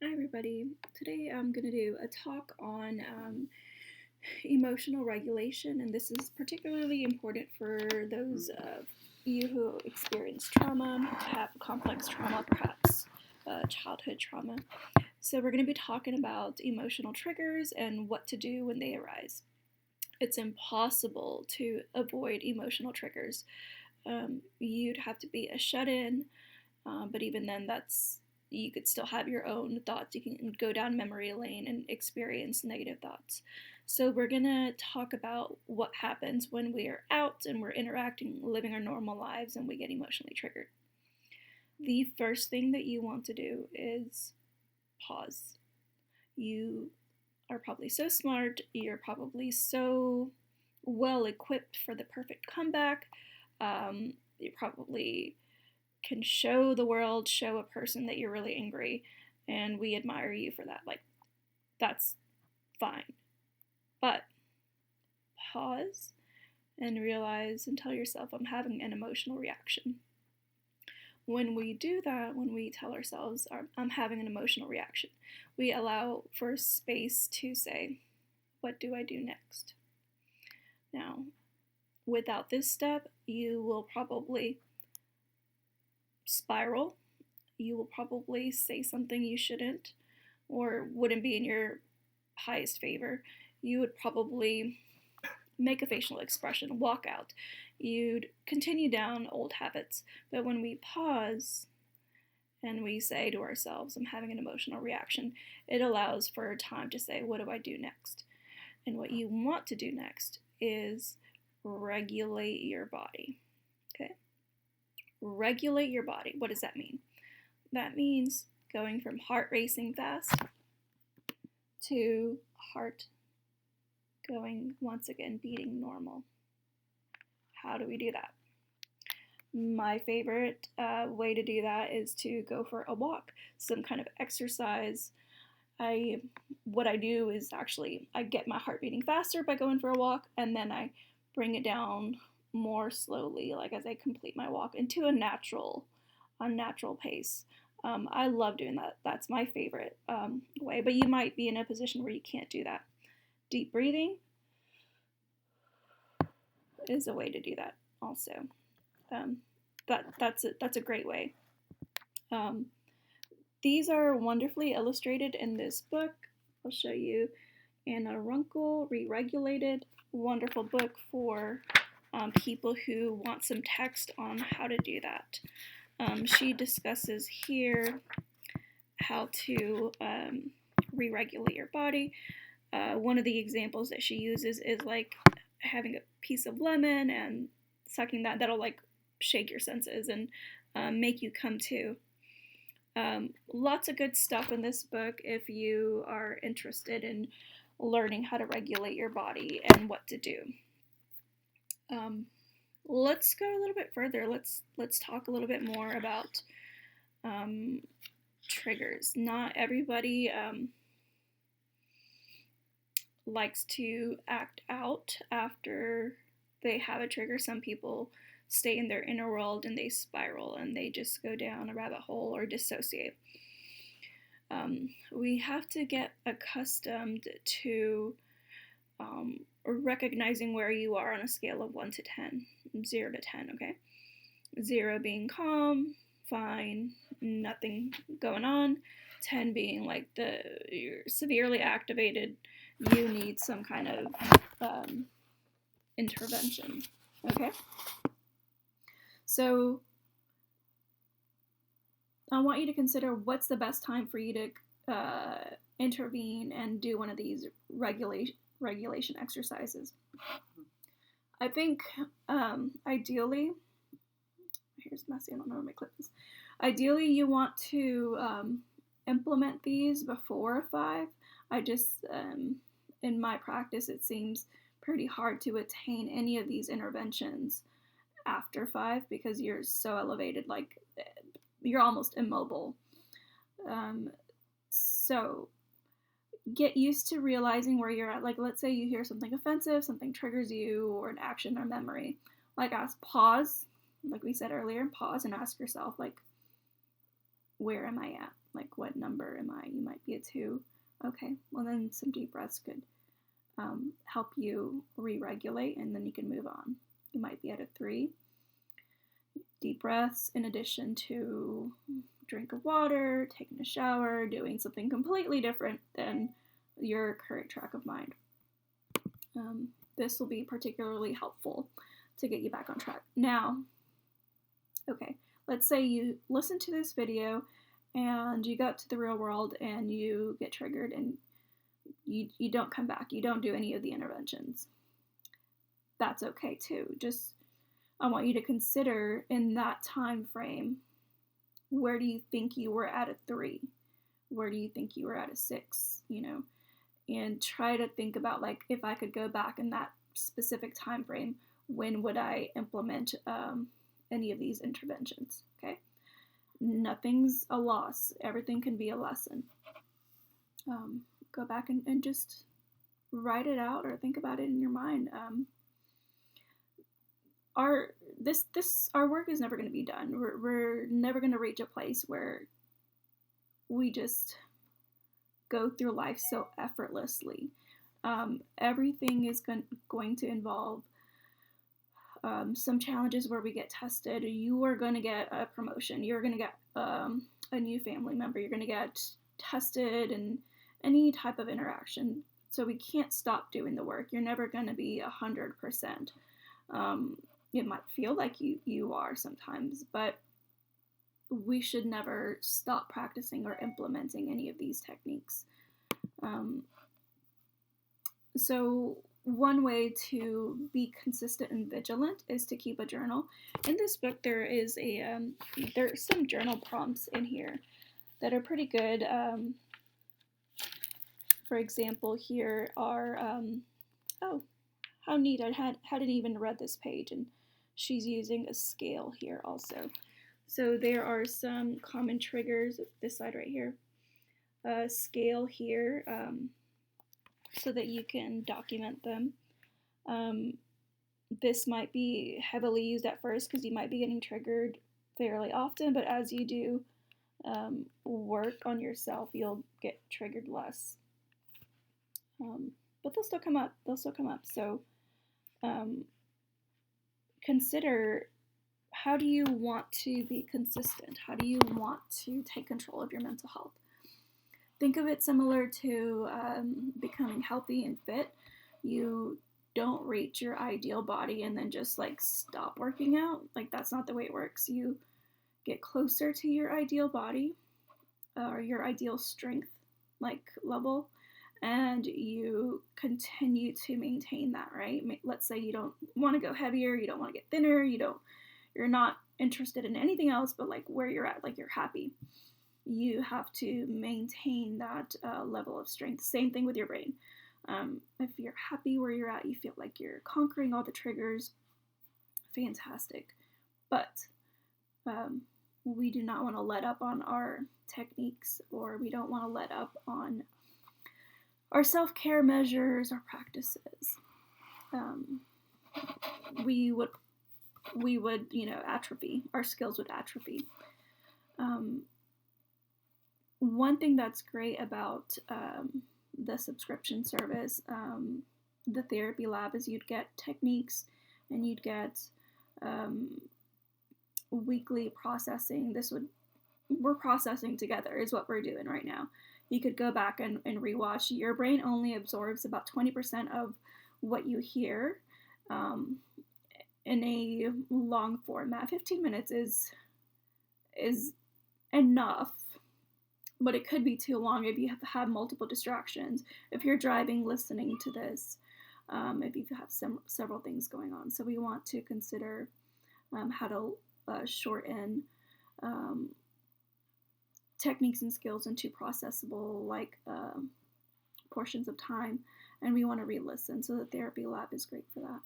Hi everybody. Today I'm going to do a talk on emotional regulation, and this is particularly important for those of you who experience trauma, have complex trauma, perhaps childhood trauma. So we're going to be talking about emotional triggers and what to do when they arise. It's impossible to avoid emotional triggers. You'd have to be a shut-in, but even then, you could still have your own thoughts. You can go down memory lane and experience negative thoughts. So we're gonna talk about what happens when we are out and we're interacting, living our normal lives, and we get emotionally triggered. The first thing that you want to do is pause. You are probably so smart, you're probably so well equipped for the perfect comeback. You probably can show the world, show a person that you're really angry, and we admire you for that. Like, that's fine. But pause and realize and tell yourself, I'm having an emotional reaction. When we do that, when we tell ourselves, I'm having an emotional reaction, we allow for space to say, what do I do next? Now, without this step, you will probably spiral. You will probably say something you shouldn't or wouldn't be in your highest favor. You would probably make a facial expression, walk out. You'd continue down old habits. But when we pause and we say to ourselves, I'm having an emotional reaction, it allows for time to say, what do I do next? And what you want to do next is regulate your body. Okay? Regulate your body. What does that mean? That means going from heart racing fast to heart going once again beating normal. How do we do that? My favorite way to do that is to go for a walk, some kind of exercise. What I do is actually I get my heart beating faster by going for a walk, and then I bring it down more slowly, like as I complete my walk, into a natural pace. I love doing that. That's my favorite way, but you might be in a position where you can't do that. Deep breathing is a way to do that also. Um, that's a great way. Um, these are wonderfully illustrated in this book. I'll show you Anna Runkle, Re-Regulated, wonderful book for people who want some text on how to do that. She discusses here how to re-regulate your body. One of the examples that she uses is like having a piece of lemon and sucking that. That'll like shake your senses and make you come to. Lots of good stuff in this book if you are interested in learning how to regulate your body and what to do. Let's go a little bit further. Let's talk a little bit more about triggers. Not everybody likes to act out after they have a trigger. Some people stay in their inner world and they spiral and they just go down a rabbit hole or dissociate. We have to get accustomed to recognizing where you are on a scale of 1 to 10, 0 to 10, okay? 0 being calm, fine, nothing going on. 10 being like you're severely activated, you need some kind of intervention, okay? So I want you to consider what's the best time for you to intervene and do one of these regulation exercises. I think ideally, here's messy, I don't know where my clip is. Ideally, you want to implement these before 5. I just, in my practice, it seems pretty hard to attain any of these interventions after 5 because you're so elevated, like you're almost immobile. So get used to realizing where you're at. Like, let's say you hear something offensive, something triggers you, or an action or memory. Like, pause, like we said earlier, pause and ask yourself, like, where am I at? Like, what number am I? You might be a 2. Okay, well then some deep breaths could help you re-regulate, and then you can move on. You might be at a 3. Deep breaths in addition to drink of water, taking a shower, doing something completely different than your current track of mind. This will be particularly helpful to get you back on track. Now, okay, let's say you listen to this video and you go out to the real world and you get triggered and you don't come back. You don't do any of the interventions. That's okay too. Just, I want you to consider in that time frame, where do you think you were at a 3? Where do you think you were at a 6? And try to think about, like, if I could go back in that specific time frame, when would I implement any of these interventions? Okay, nothing's a loss. Everything can be a lesson. Go back and just write it out or think about it in your mind. Our work is never going to be done. We're never going to reach a place where we just go through life so effortlessly. Everything is going to involve some challenges where we get tested. You are going to get a promotion. You're going to get a new family member. You're going to get tested and any type of interaction. So we can't stop doing the work. You're never going to be 100%. It might feel like you are sometimes, but we should never stop practicing or implementing any of these techniques. So one way to be consistent and vigilant is to keep a journal. In this book, there's some journal prompts in here that are pretty good. For example, here are, oh, how neat, I hadn't even read this page, and she's using a scale here also. So there are some common triggers, this side right here, a scale here, so that you can document them. This might be heavily used at first because you might be getting triggered fairly often, but as you do work on yourself, you'll get triggered less. But they'll still come up. So consider, how do you want to be consistent? How do you want to take control of your mental health? Think of it similar to becoming healthy and fit. You don't reach your ideal body and then just like stop working out. Like, that's not the way it works. You get closer to your ideal body or your ideal strength like level, and you continue to maintain that, right? Let's say you don't want to go heavier, you don't want to get thinner, you're not interested in anything else but like where you're at, like you're happy. You have to maintain that level of strength. Same thing with your brain. If you're happy where you're at, you feel like you're conquering all the triggers, fantastic. But we do not want to let up on our techniques, or we don't want to let up on our self-care measures or practices. We would, atrophy. Our skills would atrophy. One thing that's great about the subscription service, the Therapy Lab, is you'd get techniques and you'd get weekly processing. We're processing together is what we're doing right now. You could go back and rewatch. Your brain only absorbs about 20% of what you hear in a long format. 15 minutes is enough, but it could be too long if you have multiple distractions. If you're driving, listening to this, if you have several things going on. So we want to consider how to shorten techniques and skills into processable portions of time, and we want to re-listen. So the Therapy Lab is great for that.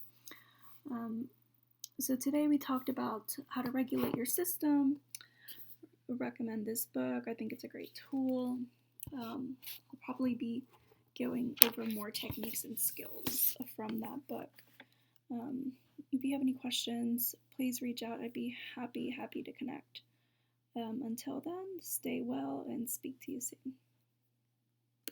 So today we talked about how to regulate your system. I recommend this book. I think it's a great tool. I'll probably be going over more techniques and skills from that book. If you have any questions, please reach out. I'd be happy to connect. Until then, stay well and speak to you soon.